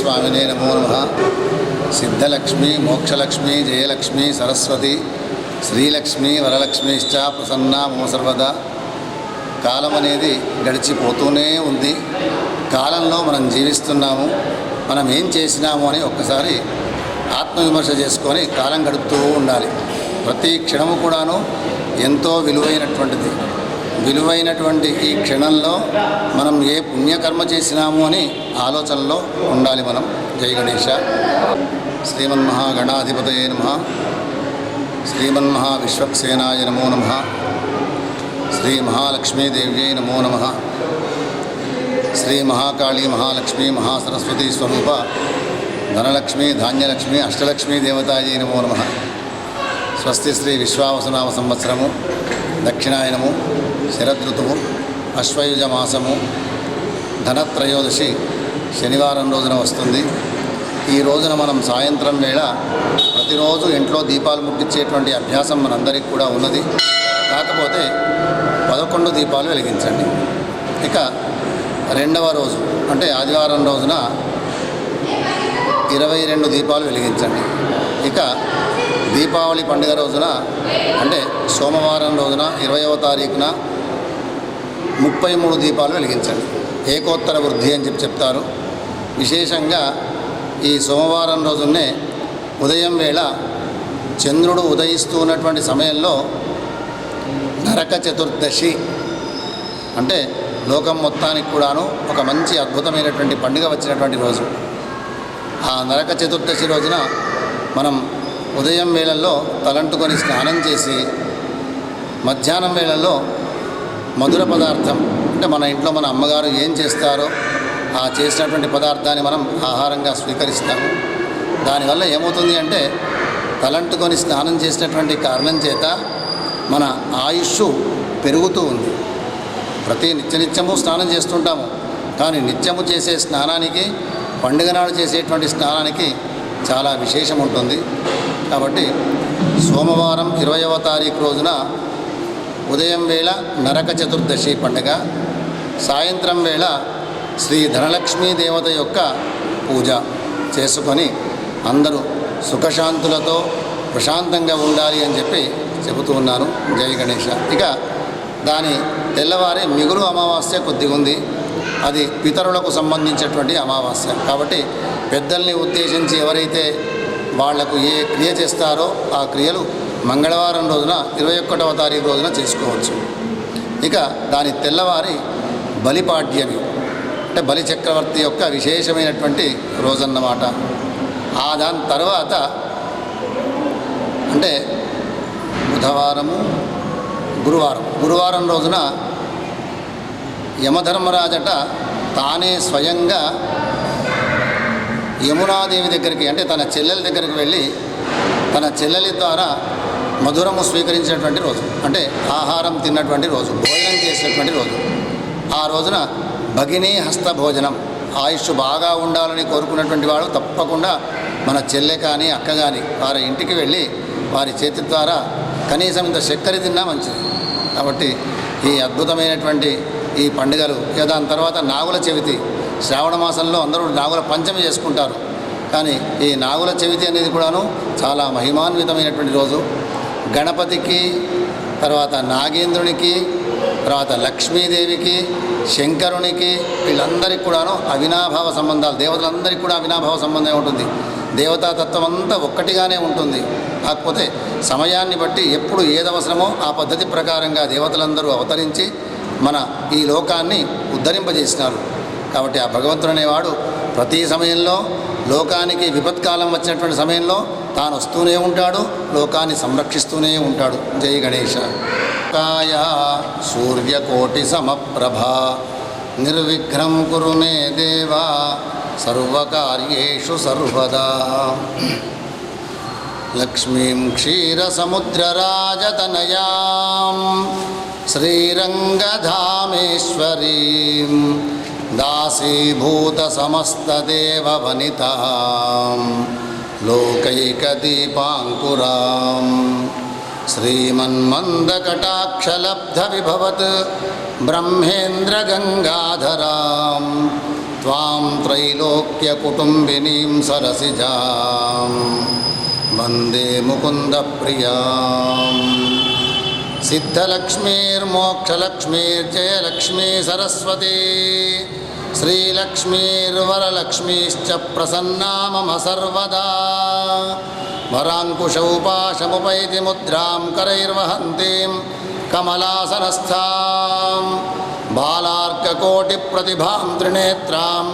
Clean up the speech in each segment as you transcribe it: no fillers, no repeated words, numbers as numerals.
స్వామినే నమో నమః. సిద్ధలక్ష్మి, మోక్షలక్ష్మి, జయలక్ష్మి, సరస్వతి, శ్రీలక్ష్మి, వరలక్ష్మిశ్చ ప్రసన్నా మమ సర్వదా. కాలం అనేది గడిచిపోతూనే ఉంది. కాలంలో మనం జీవిస్తున్నాము, మనం ఏం చేసినాము అని ఒక్కసారి ఆత్మవిమర్శ చేసుకొని కాలం గడుపుతూ ఉండాలి. ప్రతి క్షణము కూడాను ఎంతో విలువైనటువంటి ఈ క్షణంలో మనం ఏ పుణ్యకర్మ చేసినాము అని ఆలోచనలో ఉండాలి మనం. జై గణేశ. శ్రీమన్మహాగణాధిపతయే నమః. శ్రీమన్మహావిశ్వక్సేనాయ నమో నమః. శ్రీ మహాలక్ష్మీదేవ్యై నమో నమః. శ్రీ మహాకాళీ మహాలక్ష్మీ మహాసరస్వతీ స్వరూప ధనలక్ష్మీ ధాన్యలక్ష్మీ అష్టలక్ష్మీ దేవతాయై నమో నమః. స్వస్తి శ్రీ విశ్వావసునామ సంవత్సరము, దక్షిణాయనము, శరదృతువు, అశ్వయుజ మాసము, ధనత్రయోదశి శనివారం రోజున వస్తుంది. ఈ రోజున మనం సాయంత్రం వేళ ప్రతిరోజు ఇంట్లో దీపాలు ముట్టించేటువంటి అభ్యాసం మనందరికీ కూడా ఉన్నది. కాకపోతే 11 దీపాలు వెలిగించండి. ఇక రెండవ రోజు అంటే ఆదివారం రోజున 22 దీపాలు వెలిగించండి. ఇక దీపావళి పండుగ రోజున అంటే సోమవారం రోజున 20వ తారీఖున 33 దీపాలు వెలిగించండి. ఏకోత్తర వృద్ధి అని చెప్తారు. విశేషంగా ఈ సోమవారం రోజునే ఉదయం వేళ చంద్రుడు ఉదయిస్తూ ఉన్నటువంటి సమయంలో నరక చతుర్దశి అంటే లోకం మొత్తానికి కూడాను ఒక మంచి అద్భుతమైనటువంటి పండుగ వచ్చినటువంటి రోజు. ఆ నరక చతుర్దశి రోజున మనం ఉదయం వేళల్లో తలంటుకొని స్నానం చేసి మధ్యాహ్నం వేళల్లో మధుర పదార్థం అంటే మన ఇంట్లో మన అమ్మగారు ఏం చేస్తారో ఆ చేసినటువంటి పదార్థాన్ని మనం ఆహారంగా స్వీకరిస్తాము. దానివల్ల ఏమవుతుంది అంటే తలంటుకొని స్నానం చేసినటువంటి కారణం చేత మన ఆయుష్ పెరుగుతూ ఉంది. నిత్యము స్నానం చేస్తుంటాము, కానీ నిత్యము చేసే స్నానానికి పండుగ నాడు చేసేటువంటి స్నానానికి చాలా విశేషం ఉంటుంది. కాబట్టి సోమవారం 20వ తారీఖు రోజున ఉదయం వేళ నరక చతుర్దశి పండుగ, సాయంత్రం వేళ శ్రీ ధనలక్ష్మీ దేవత యొక్క పూజ చేసుకొని అందరూ సుఖశాంతులతో ప్రశాంతంగా ఉండాలి అని చెబుతూ ఉన్నాను. జై గణేశ. ఇక దాని తెల్లవారి మిగులు అమావాస్య కొద్దిగా ఉంది. అది పితరులకు సంబంధించినటువంటి అమావాస్య కాబట్టి పెద్దల్ని ఉద్దేశించి ఎవరైతే వాళ్లకు ఏ క్రియ చేస్తారో ఆ క్రియలు మంగళవారం రోజున 21వ తారీఖు రోజున చేసుకోవచ్చు. ఇక దాని తెల్లవారి బలిపాడ్యమి అంటే బలి చక్రవర్తి యొక్క విశేషమైనటువంటి రోజన్నమాట. దాని తర్వాత అంటే బుధవారము, గురువారం రోజున యమధర్మరాజట తానే స్వయంగా యమునాదేవి దగ్గరికి అంటే తన చెల్లెల దగ్గరికి వెళ్ళి తన చెల్లెలి ద్వారా మధురము స్వీకరించినటువంటి రోజు అంటే ఆహారం తిన్నటువంటి రోజు, భోజనం చేసినటువంటి రోజు. ఆ రోజున భగినీ హస్త భోజనం, ఆయుష్ బాగా ఉండాలని కోరుకున్నటువంటి వాడు తప్పకుండా మన చెల్లె కానీ అక్క కానీ వారి ఇంటికి వెళ్ళి వారి చేతి ద్వారా కనీసం ఇంత చక్కెర తిన్నా మంచిది. కాబట్టి ఈ అద్భుతమైనటువంటి ఈ పండుగలు దాని తర్వాత నాగుల చవితి, శ్రావణ మాసంలో అందరూ నాగుల పంచమి చేసుకుంటారు. కానీ ఈ నాగుల చవితి అనేది కూడాను చాలా మహిమాన్వితమైనటువంటి రోజు. గణపతికి, తర్వాత నాగేంద్రునికి, తర్వాత లక్ష్మీదేవికి, శంకరునికి వీళ్ళందరికీ కూడాను అవినాభావ సంబంధాలు, దేవతలందరికీ కూడా అవినాభావ సంబంధం ఉంటుంది. దేవతాతత్వం అంతా ఒక్కటిగానే ఉంటుంది. కాకపోతే సమయాన్ని బట్టి ఎప్పుడు ఏదవసరమో ఆ పద్ధతి ప్రకారంగా దేవతలందరూ అవతరించి మన ఈ లోకాన్ని ఉద్ధరింపజేసినారు. కాబట్టి ఆ భగవంతుడు అనేవాడు ప్రతి సమయంలో లోకానికి విపత్కాలం వచ్చినటువంటి సమయంలో తాను వస్తూనే ఉంటాడు, లోకాన్ని సంరక్షిస్తూనే ఉంటాడు. జై గణేశ. కాయ సూర్యకోటి సమప్రభా నిర్విఘ్నం కురు మే దేవా సర్వకార్యేషు సర్వదా. లక్ష్మీం క్షీరసముద్రరాజతనయాం శ్రీరంగధామేశ్వరీం దాసీభూత సమస్తదేవవనితాం లోకైకదీపాంకురాం శ్రీమన్మందకటాక్షలబ్ధవిభవత్ బ్రహ్మేంద్రగంగాధరాం త్వాం త్రైలోక్యకుటుంబినీం సరసిజాం వందే ముకుందప్రియాం. సిద్ధలక్ష్మీర్మోక్షలక్ష్మీర్జయలక్ష్మీ సరస్వతీ శ్రీలక్ష్మీర్వరలక్ష్మీశ్చ ప్రసన్నా మమ సర్వదా. వరాంకుశౌపాశముపైతి ముద్రాం కరైర్వహంతీం కమలాసనస్థాం బాలార్కకోటిప్రతిభాం త్రినేత్రాం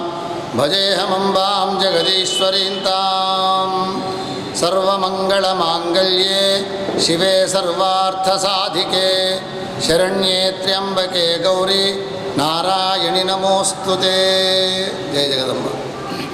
భజేహమంబాం జగదీశ్వరీం తాం. సర్వమంగళమాంగళ్యే శివే సర్వార్థసాధికే శరణ్యే త్ర్యంబకే గౌరీ నారాయణి నమోస్తుతే. జయ జగదంబ.